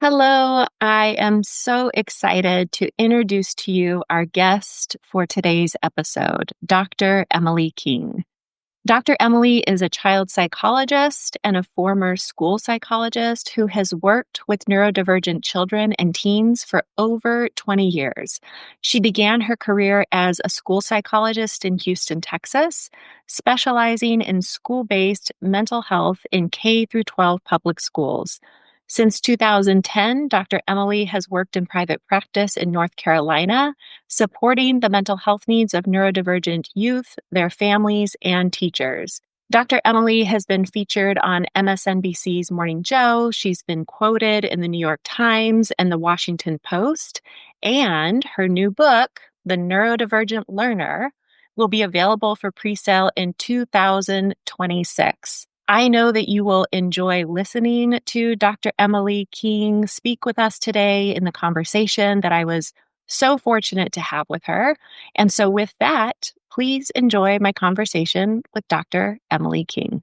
Hello, I am so excited to introduce to you our guest for today's episode, Dr. Emily King. Dr. Emily is a child psychologist and a former school psychologist who has worked with neurodivergent children and teens for over 20 years. She began her career as a school psychologist in Houston, Texas, specializing in school-based mental health in K through 12 public schools. Since 2010, Dr. Emily has worked in private practice in North Carolina, supporting the mental health needs of neurodivergent youth, their families, and teachers. Dr. Emily has been featured on MSNBC's Morning Joe. She's been quoted in the New York Times and the Washington Post. And her new book, The Neurodivergent Learner, will be available for pre-sale in 2026. I know that you will enjoy listening to Dr. Emily King speak with us today in the conversation that I was so fortunate to have with her. And so with that, please enjoy my conversation with Dr. Emily King.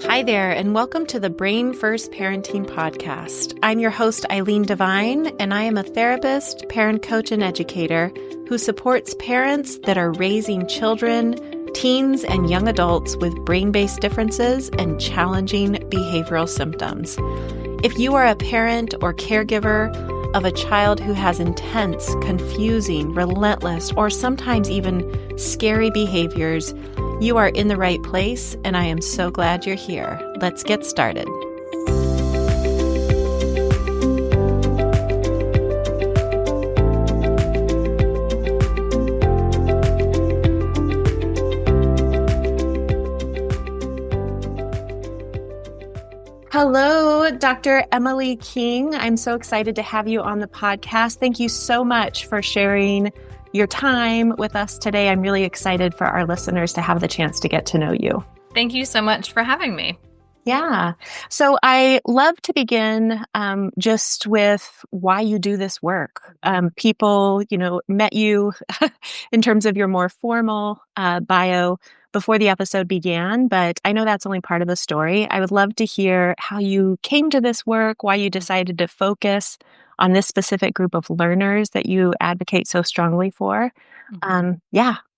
Hi there, and welcome to the Brain First Parenting Podcast. I'm your host, Eileen Devine, and I am a therapist, parent coach, and educator who supports parents that are raising children, teens, and young adults with brain-based differences and challenging behavioral symptoms. If you are a parent or caregiver of a child who has intense, confusing, relentless, or sometimes even scary behaviors, you are in the right place, and I am so glad you're here. Let's get started. Hello, Dr. Emily King. I'm so excited to have you on the podcast. Thank you so much for sharing your time with us today. I'm really excited for our listeners to have the chance to get to know you. Thank you so much for having me. Yeah. So I love to begin just with why you do this work. People, met you in terms of your more formal bio before the episode began, but I know that's only part of the story. I would love to hear how you came to this work, why you decided to focus on this specific group of learners that you advocate so strongly for.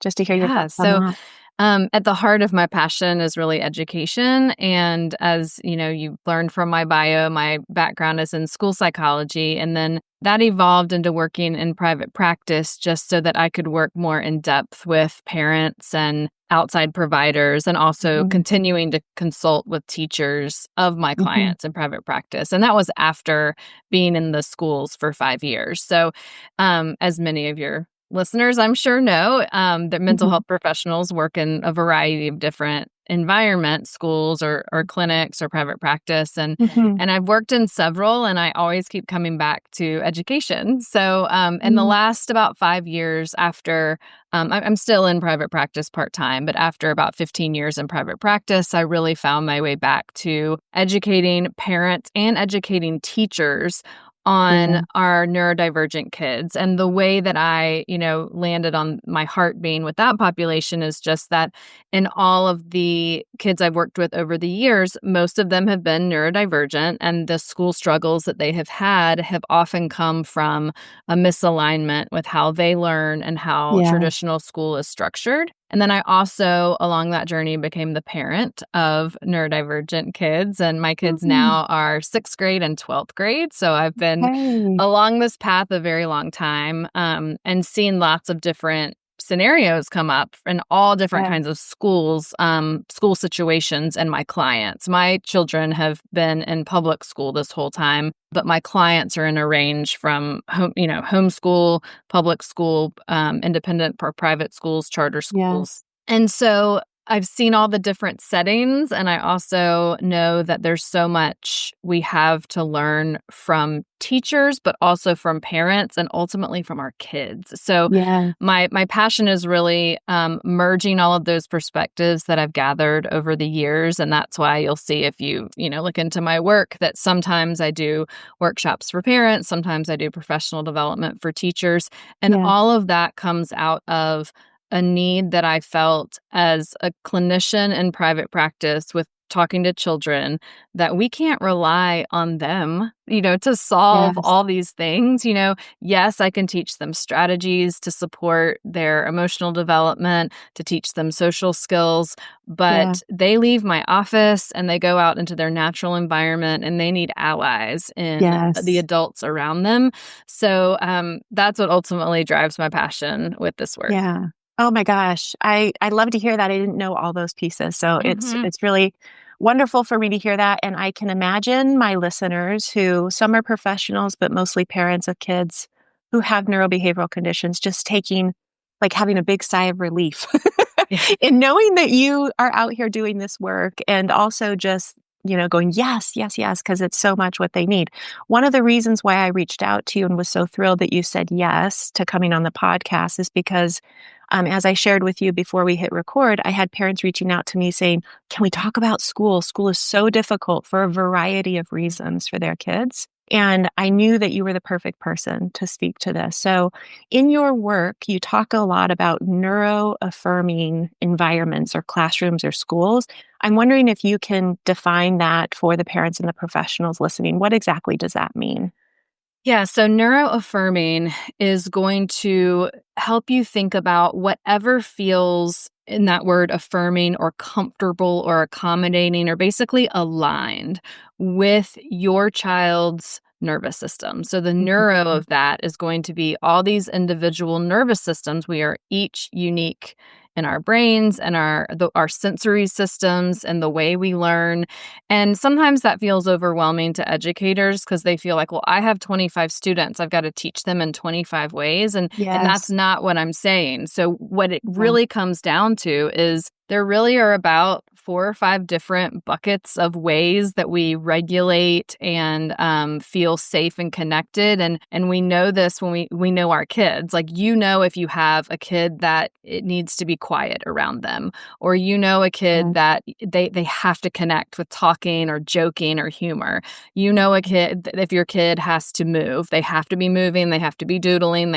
Just to hear your thoughts on that. At the heart of my passion is really education. And as you learned from my bio, my background is in school psychology. And then that evolved into working in private practice just so that I could work more in depth with parents and outside providers, and also continuing to consult with teachers of my clients in private practice. And that was after being in the schools for 5 years. So as many of your listeners, I'm sure, know that mental health professionals work in a variety of different environments, schools or clinics or private practice. And I've worked in several, and I always keep coming back to education. So in the last about 5 years after, I'm still in private practice part-time, but after about 15 years in private practice, I really found my way back to educating parents and educating teachers on our neurodivergent kids. And the way that I, landed on my heart being with that population is just that in all of the kids I've worked with over the years, most of them have been neurodivergent, and the school struggles that they have had have often come from a misalignment with how they learn and how traditional school is structured. And then I also, along that journey, became the parent of neurodivergent kids. And my kids now are 6th grade and 12th grade. So I've been along this path a very long time and seen lots of different scenarios come up in all different kinds of schools, school situations, and my clients. My children have been in public school this whole time, but my clients are in a range from homeschool, public school, independent or private schools, charter schools. And so I've seen all the different settings, and I also know that there's so much we have to learn from teachers, but also from parents and ultimately from our kids. So my passion is really merging all of those perspectives that I've gathered over the years. And that's why you'll see, if you look into my work, that sometimes I do workshops for parents, sometimes I do professional development for teachers. And all of that comes out of a need that I felt as a clinician in private practice with talking to children, that we can't rely on them, to solve Yes. all these things. Yes, I can teach them strategies to support their emotional development, to teach them social skills, Yeah. but they leave my office and they go out into their natural environment and they need allies in the Yes. adults around them. So that's what ultimately drives my passion with this work. Yeah. Oh my gosh. I love to hear that. I didn't know all those pieces. So Hmm. it's really wonderful for me to hear that. And I can imagine my listeners who some are professionals, but mostly parents of kids who have neurobehavioral conditions, just having a big sigh of relief Yeah. in knowing that you are out here doing this work and also just, going, yes, yes, yes, because it's so much what they need. One of the reasons why I reached out to you and was so thrilled that you said yes to coming on the podcast is because, as I shared with you before we hit record, I had parents reaching out to me saying, can we talk about school? School is so difficult for a variety of reasons for their kids. And I knew that you were the perfect person to speak to this. So, in your work, you talk a lot about neuro-affirming environments or classrooms or schools. I'm wondering if you can define that for the parents and the professionals listening. What exactly does that mean? Yeah, so neuro-affirming is going to help you think about whatever feels in that word affirming or comfortable or accommodating or basically aligned with your child's nervous system. So the neuro Mhm. of that is going to be all these individual nervous systems. We are each unique in our brains and our sensory systems and the way we learn. And sometimes that feels overwhelming to educators because they feel like, well, I have 25 students. I've got to teach them in 25 ways. And that's Yes. not what I'm saying. So what it Yeah. really comes down to is there really are about 4 or 5 different buckets of ways that we regulate and feel safe and connected. And we know this when we know our kids. Like, if you have a kid that it needs to be quiet around them, or a kid Yes. that they have to connect with talking or joking or humor. A kid, if your kid has to move, they have to be moving, they have to be doodling,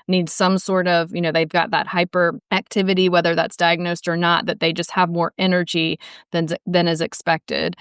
need some sort of, they've got that hyperactivity, whether that's diagnosed or not, that they just have more energy than is expected.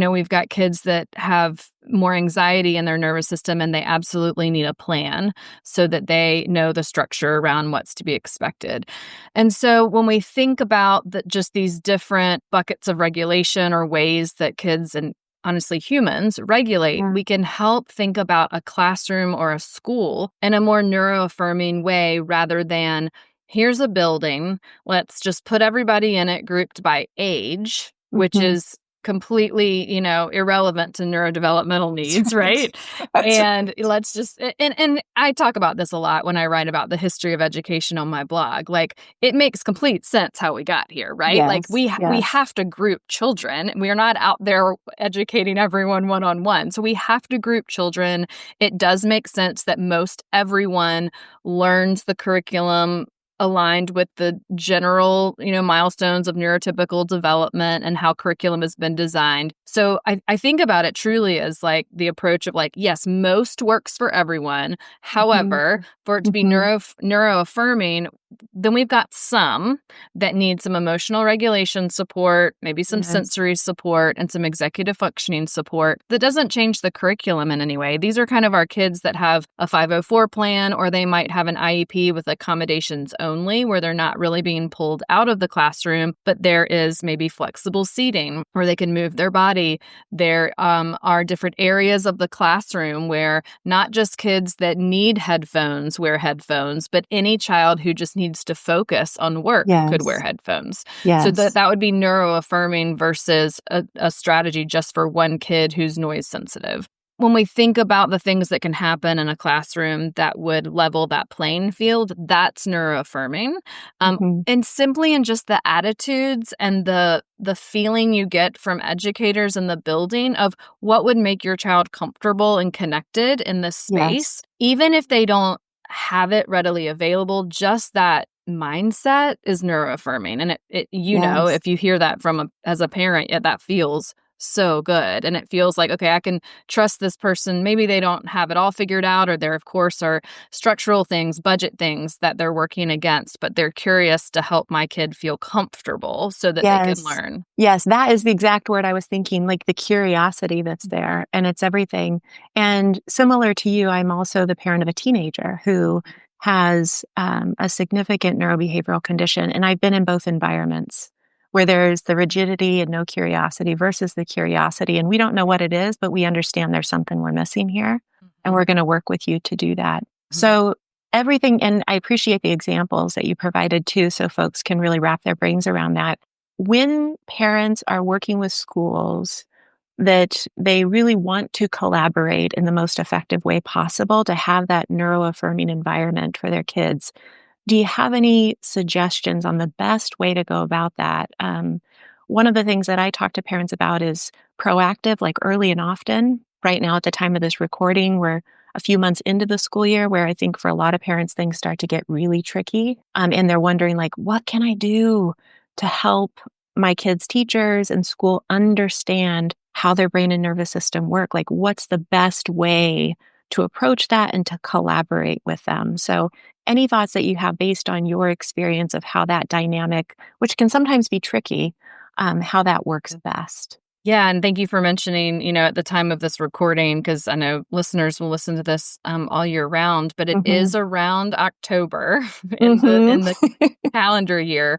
We've got kids that have more anxiety in their nervous system and they absolutely need a plan so that they know the structure around what's to be expected. And so when we think about just these different buckets of regulation or ways that kids and honestly humans regulate, Yeah. we can help think about a classroom or a school in a more neuro-affirming way rather than here's a building, let's just put everybody in it grouped by age, which Mhm. is completely, irrelevant to neurodevelopmental That's needs, right. right? That's And right. let's just and I talk about this a lot when I write about the history of education on my blog. Like, it makes complete sense how we got here, right? Like, Yes. we Yes. have to group children. We are not out there educating everyone one-on-one. So we have to group children. It does make sense that most everyone learns the curriculum aligned with the general, milestones of neurotypical development and how curriculum has been designed. So I think about it truly as like the approach of like, yes, most works for everyone. Mhm. However, for it to be Mhm. neuro-affirming, then we've got some that need some emotional regulation support, maybe some Yes. sensory support, and some executive functioning support that doesn't change the curriculum in any way. These are kind of our kids that have a 504 plan, or they might have an IEP with accommodations only, where they're not really being pulled out of the classroom, but there is maybe flexible seating where they can move their body. There are different areas of the classroom where not just kids that need headphones wear headphones, but any child who just needs to focus on work could wear Yes. headphones. So Yes. that would be neuro-affirming versus a strategy just for one kid who's noise sensitive. When we think about the things that can happen in a classroom that would level that playing field, that's neuro-affirming. Mhm. And simply in just the attitudes and the feeling you get from educators in the building of what would make your child comfortable and connected in this Yes. space, even if they don't have it readily available, just that mindset is neuro-affirming. And Yes. if you hear that as a parent, yeah, that feels so good. And it feels like, okay, I can trust this person. Maybe they don't have it all figured out, or there, of course, are structural things, budget things that they're working against, but they're curious to help my kid feel comfortable so that they can Yes. learn. Yes, that is the exact word I was thinking, like the curiosity that's there, and it's everything. And similar to you, I'm also the parent of a teenager who has a significant neurobehavioral condition, and I've been in both environments where there's the rigidity and no curiosity versus the curiosity, and we don't know what it is, but we understand there's something we're missing here, and Mhm. we're gonna work with you to do that. Mhm. So everything, and I appreciate the examples that you provided too, so folks can really wrap their brains around that. When parents are working with schools that they really want to collaborate in the most effective way possible to have that neuro-affirming environment for their kids, do you have any suggestions on the best way to go about that? One of the things that I talk to parents about is proactive, like early and often. Right now, at the time of this recording, we're a few months into the school year where I think for a lot of parents, things start to get really tricky. And they're wondering, like, what can I do to help my kids' teachers and school understand how their brain and nervous system work? Like, what's the best way to approach that and to collaborate with them? So, any thoughts that you have based on your experience of how that dynamic, which can sometimes be tricky, how that works best? Yeah, and thank you for mentioning, at the time of this recording, because I know listeners will listen to this all year round, but it Mhm. is around October in the Mhm. in the calendar year,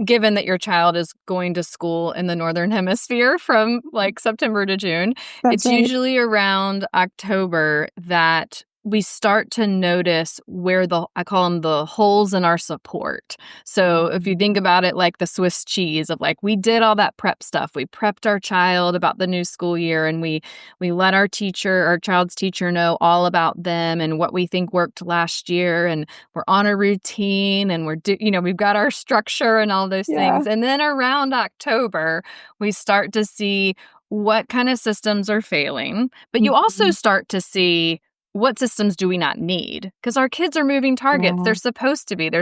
given that your child is going to school in the Northern Hemisphere from like September to June. That's It's right. usually around October that we start to notice where I call them the holes in our support. So if you think about it like the Swiss cheese of like, we did all that prep stuff. We prepped our child about the new school year, and we let our child's teacher know all about them and what we think worked last year, and we're on a routine, and we've got our structure and all those Yeah. things. And then around October, we start to see what kind of systems are failing, but you also Mhm. start to see what systems do we not need? Because our kids are moving targets. Yeah. They're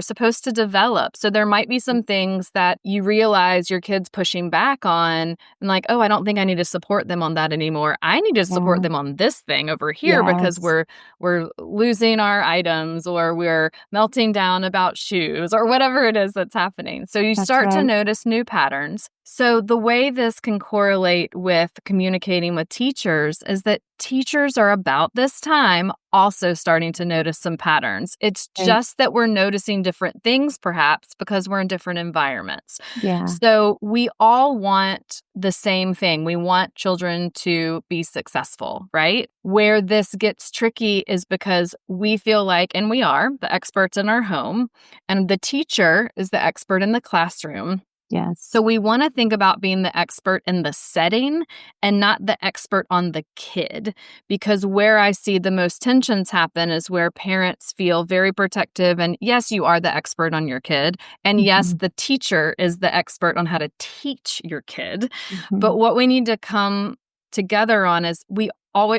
supposed to develop. So there might be some things that you realize your kid's pushing back on, and like, oh, I don't think I need to support them on that anymore. I need to support Yeah. them on this thing over here because Yes. we're losing our items, or we're melting down about shoes, or whatever it is that's happening. So you That's start to right. notice new patterns. So the way this can correlate with communicating with teachers is that teachers are about this time also starting to notice some patterns. It's Right. just that we're noticing different things, perhaps because we're in different environments. Yeah. So we all want the same thing. We want children to be successful, right? Where this gets tricky is because we feel like, and we are the experts in our home, and the teacher is the expert in the classroom. Yes. So we want to think about being the expert in the setting and not the expert on the kid, because where I see the most tensions happen is where parents feel very protective. And yes, you are the expert on your kid. And yes, Mhm. the teacher is the expert on how to teach your kid. Mhm. But what we need to come together on is all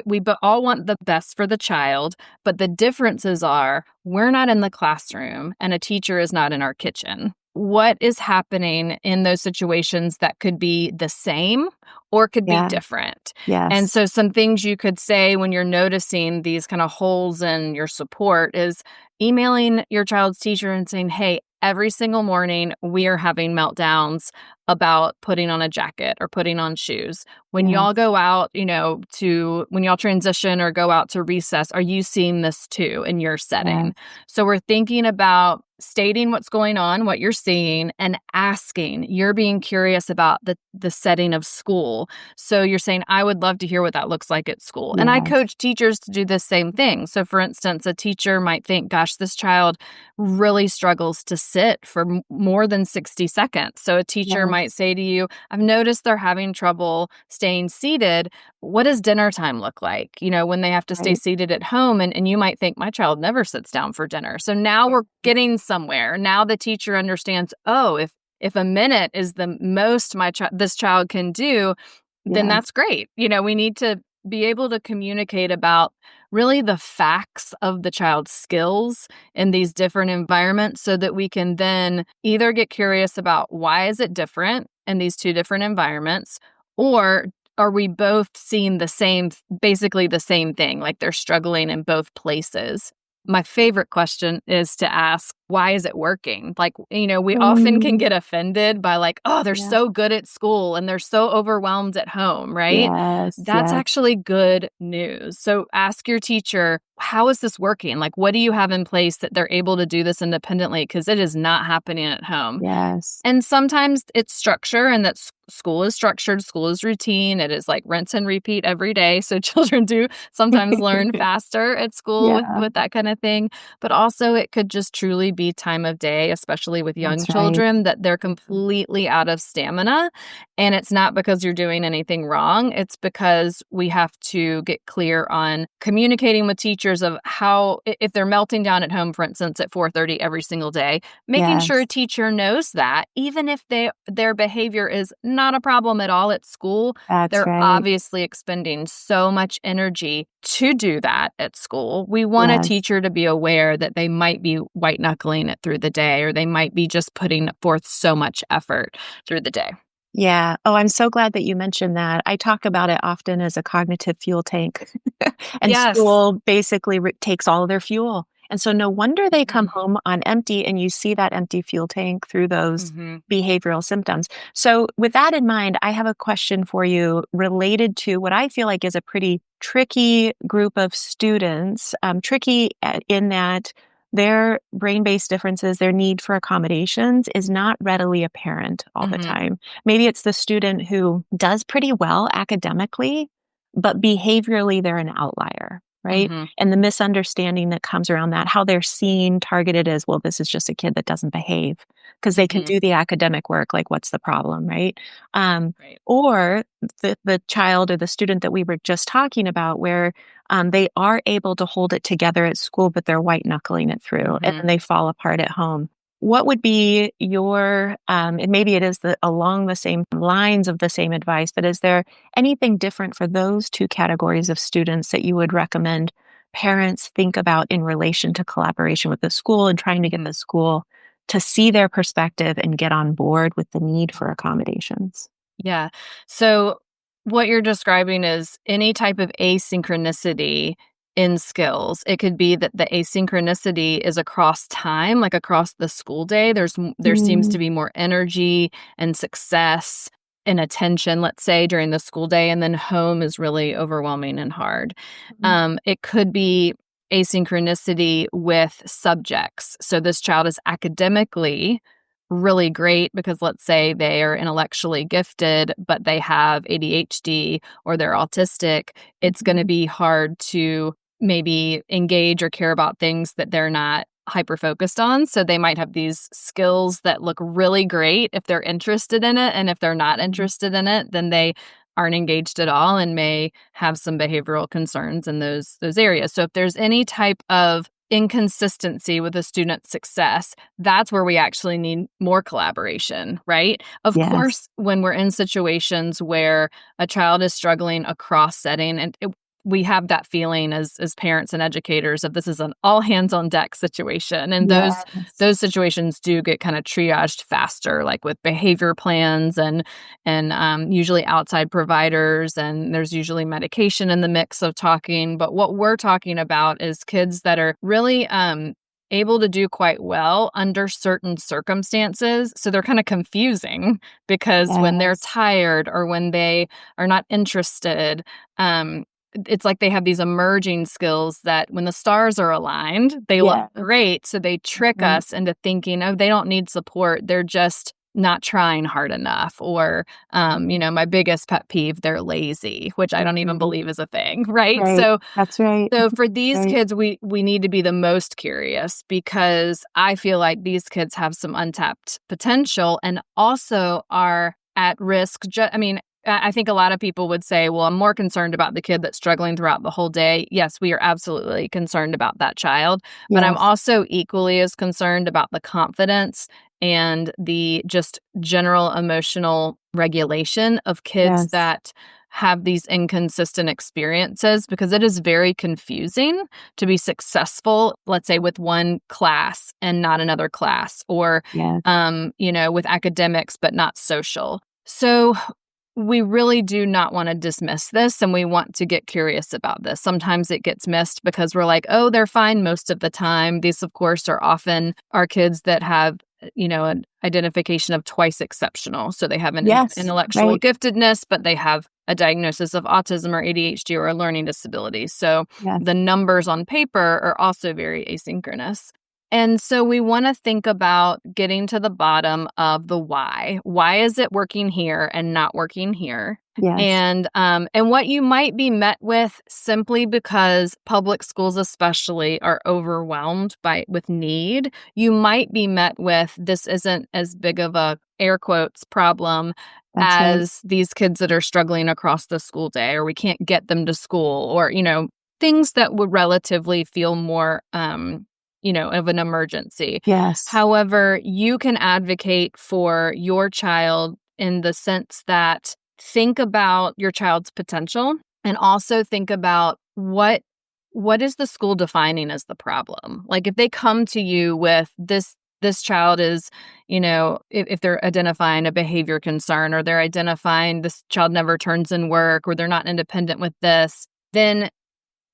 want the best for the child, but the differences are we're not in the classroom and a teacher is not in our kitchen. What is happening in those situations that could be the same or could be Yeah. different? And Yes. so some things you could say when you're noticing these kind of holes in your support is emailing your child's teacher and saying, "Hey, every single morning we are having meltdowns about putting on a jacket or putting on shoes. When Yes. y'all go out, when y'all transition or go out to recess, are you seeing this too in your setting?" Yes. So we're thinking about stating what's going on, what you're seeing, and asking. You're being curious about the setting of school. So you're saying, I would love to hear what that looks like at school. And I Yes. coach teachers to do the same thing. So for instance, a teacher might think, gosh, this child really struggles to sit for more than 60 seconds. So a teacher might Yes. say to you, I've noticed they're having trouble staying seated. What does dinner time look like? When they have to stay Right. seated at home, and you might think my child never sits down for dinner. So now we're getting somewhere. Now the teacher understands, oh, if a minute is the most this child can do, then Yes. that's great. We need to be able to communicate about really the facts of the child's skills in these different environments so that we can then either get curious about why is it different in these two different environments, Or are we both seeing basically the same thing, like they're struggling in both places? My favorite question is to ask, why is it working? Like, we often can Mm, get offended by like, oh, they're yeah. so good at school and they're so overwhelmed at home, right? Yes, That's yes, actually good news. So ask your teacher, how is this working? Like, what do you have in place that they're able to do this independently? Because it is not happening at home. yes. And sometimes it's structure, and that school is structured, school is routine. It is like rinse and repeat every day. So children do sometimes learn faster at school with, Yeah, with that kind of thing. But also, it could just truly be time of day, especially with young that's right. children, that they're completely out of stamina. And it's not because you're doing anything wrong. It's because we have to get clear on communicating with teachers of how, if they're melting down at home, for instance, at 4:30 every single day, making sure a Yes, teacher knows that even if their behavior is not a problem at all at school, that's they're right. obviously expending so much energy to do that at school. We want a Yes. teacher to be aware that they might be white knuckling it through the day, or they might be just putting forth so much effort through the day. Yeah. Oh, I'm so glad that you mentioned that. I talk about it often as a cognitive fuel tank. And Yes. school basically takes all of their fuel. And so no wonder they come Mhm. home on empty, and you see that empty fuel tank through those Mhm. behavioral symptoms. So, with that in mind, I have a question for you related to what I feel like is a pretty tricky group of students. Tricky in that their brain based differences, their need for accommodations is not readily apparent all the Mhm. time. Maybe it's the student who does pretty well academically, but behaviorally they're an outlier, right? Mhm. And the misunderstanding that comes around that, how they're seen, targeted as, well, this is just a kid that doesn't behave because they can Mhm. do the academic work. Like, what's the problem, right? Um, Right. or the child or the student that we were just talking about, where they are able to hold it together at school, but they're white knuckling it through, and Mhm. then they fall apart at home. What would be your, and maybe it is along the same lines of the same advice, but is there anything different for those two categories of students that you would recommend parents think about in relation to collaboration with the school and trying to get Mhm. the school to see their perspective and get on board with the need for accommodations? Yeah. So what you're describing is any type of asynchronicity in skills. It could be that the asynchronicity is across time, like across the school day. There seems Mm, to be more energy and success and attention, let's say, during the school day, and then home is really overwhelming and hard. mm, It could be asynchronicity with subjects. So this child is academically really great because let's say they are intellectually gifted, but they have ADHD or they're autistic. It's going to mhm. be hard to maybe engage or care about things that they're not hyper focused on. So they might have these skills that look really great if they're interested in it. And if they're not Mhm. interested in it, then they aren't engaged at all and may have some behavioral concerns in those areas. So if there's any type of inconsistency with a student's success, that's where we actually need more collaboration, right? Of Yes. course, when we're in situations where a child is struggling across setting, and we have that feeling as parents and educators of this is an all hands on deck situation, and Yes. those situations do get kind of triaged faster, like with behavior plans and usually outside providers, and there's usually medication in the mix of talking. But what we're talking about is kids that are really able to do quite well under certain circumstances. So they're kind of confusing because when they're Yes. tired or when they are not interested, um, it's like they have these emerging skills that when the stars are aligned, they look Yes. great. So they trick Right. us into thinking, oh, they don't need support. They're just not trying hard enough. Or, Mhm. my biggest pet peeve, they're lazy, which I don't even Mhm. believe is a thing, right? Right. That's right. So for these Right. kids, we need to be the most curious because I feel like these kids have some untapped potential and also are at risk. I mean, I think a lot of people would say, well, I'm more concerned about the kid that's struggling throughout the whole day. Yes, we are absolutely concerned about that child, but I'm Yes. also equally as concerned about the confidence and the just general emotional regulation of kids Yes. that have these inconsistent experiences because it is very confusing to be successful, let's say, with one class and not another class, or, Yes. with academics but not social. So we really do not want to dismiss this, and we want to get curious about this. Sometimes it gets missed because we're like, oh, they're fine most of the time. These, of course, are often our kids that have, an identification of twice exceptional. So they have an Yes, intellectual right. giftedness, but they have a diagnosis of autism or ADHD or a learning disability. So Yes, the numbers on paper are also very asynchronous. And so we want to think about getting to the bottom of the why. Why is it working here and not working here? yes, And what you might be met with, simply because public schools especially are overwhelmed with need, you might be met with, this isn't as big of a air quotes problem that's right. as these kids that are struggling across the school day, or we can't get them to school, or things that would relatively feel more of an emergency. Yes, However, you can advocate for your child in the sense that, think about your child's potential, and also think about what is the school defining as the problem. Like, if they come to you with this child is, if they're identifying a behavior concern, or they're identifying this child never turns in work, or they're not independent with this, then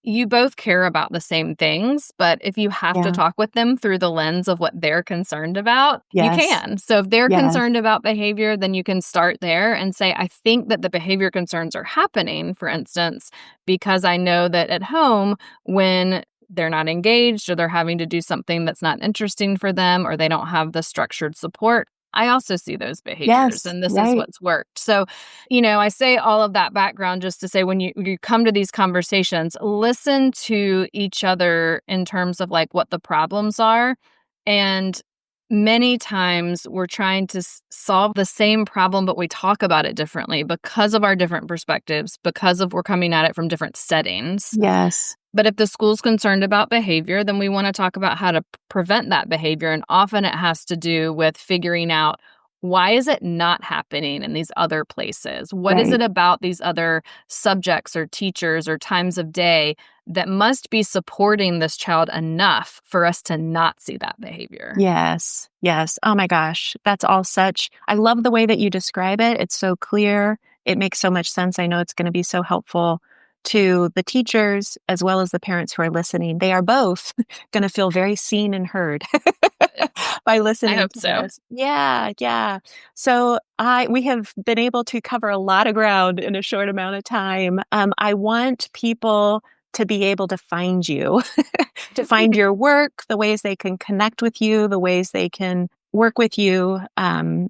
you both care about the same things. But if you have to yeah, talk with them through the lens of what they're concerned about, you yes, can. So if they're yes, concerned about behavior, then you can start there and say, I think that the behavior concerns are happening, for instance, because I know that at home, when they're not engaged, or they're having to do something that's not interesting for them, or they don't have the structured support, I also see those behaviors, yes, and this is right, what's worked. So, I say all of that background just to say, when you come to these conversations, listen to each other in terms of like what the problems are. And many times we're trying to solve the same problem, but we talk about it differently because of our different perspectives, because of we're coming at it from different settings. yes, But if the school's concerned about behavior, then we want to talk about how to prevent that behavior. And often it has to do with figuring out, why is it not happening in these other places? What is right. it about these other subjects or teachers or times of day that must be supporting this child enough for us to not see that behavior? Yes, yes. Oh my gosh, that's all such I love the way that you describe it. It's so clear. It makes so much sense. I know it's gonna be so helpful to the teachers as well as the parents who are listening. They are both gonna feel very seen and heard Yeah, by I listening hope to so. this. Yeah, yeah. So we have been able to cover a lot of ground in a short amount of time. I want people to be able to find you, to find your work, the ways they can connect with you, the ways they can work with you,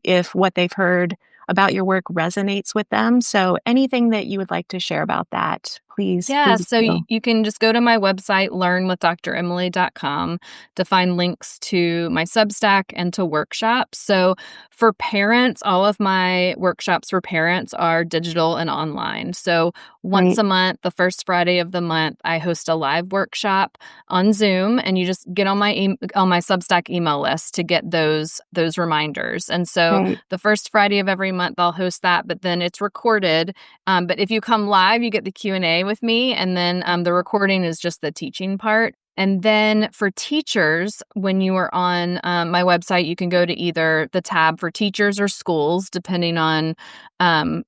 if what they've heard about your work resonates with them. So anything that you would like to share about that, please, Yeah, please so do. you can just go to my website, learnwithdremily.com, to find links to my Substack and to workshops. So for parents, all of my workshops for parents are digital and online. So once Great, a month, the first Friday of the month, I host a live workshop on Zoom, and you just get on on my Substack email list to get those reminders. And so great, the first Friday of every month, I'll host that, but then it's recorded. But if you come live, you get the Q&A with me, and then the recording is just the teaching part. And then for teachers, when you are on my website, you can go to either the tab for teachers or schools, depending on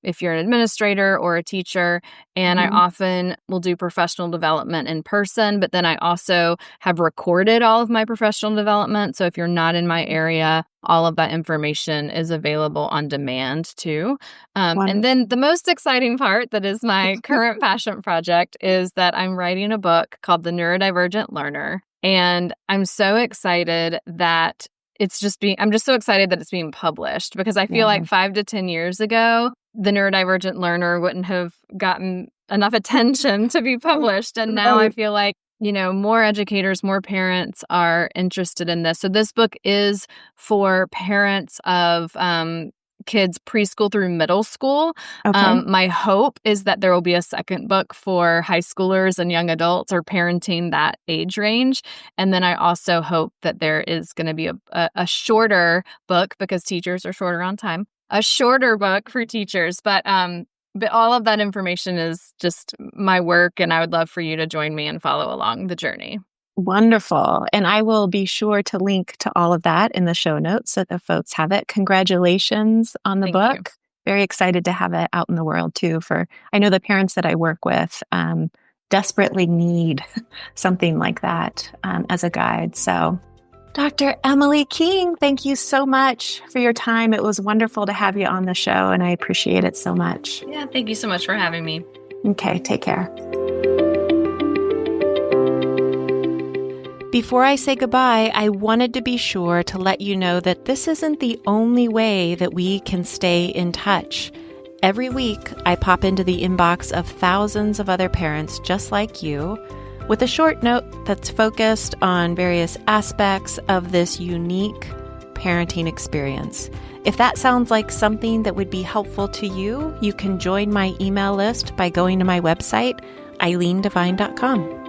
if you're an administrator or a teacher. And I mhm, often will do professional development in person, but then I also have recorded all of my professional development. So if you're not in my area, all of that information is available on demand too. And then wonderful. the most exciting part, that is my current passion project, is that I'm writing a book called The Neurodivergent Learner. And I'm so excited that I'm just so excited that it's being published, because I feel like Yeah, 5 to 10 years ago, The Neurodivergent Learner wouldn't have gotten enough attention to be published. And now I right, feel like, more educators, more parents are interested in this. So this book is for parents of kids preschool through middle school. okay, My hope is that there will be a second book for high schoolers and young adults, or parenting that age range. And then I also hope that there is going to be a shorter book, because teachers are shorter on time, a shorter book for teachers. But all of that information is just my work, and I would love for you to join me and follow along the journey. wonderful. And I will be sure to link to all of that in the show notes so that folks have it. Congratulations on the Thank you. book. very excited to have it out in the world too. I know the parents that I work with desperately need something like that as a guide. So Dr. Emily King, thank you so much for your time. It was wonderful to have you on the show, and I appreciate it so much. Yeah, thank you so much for having me. Okay, take care. Before I say goodbye, I wanted to be sure to let you know that this isn't the only way that we can stay in touch. Every week, I pop into the inbox of thousands of other parents just like you with a short note that's focused on various aspects of this unique parenting experience. If that sounds like something that would be helpful to you, you can join my email list by going to my website, eileendevine.com.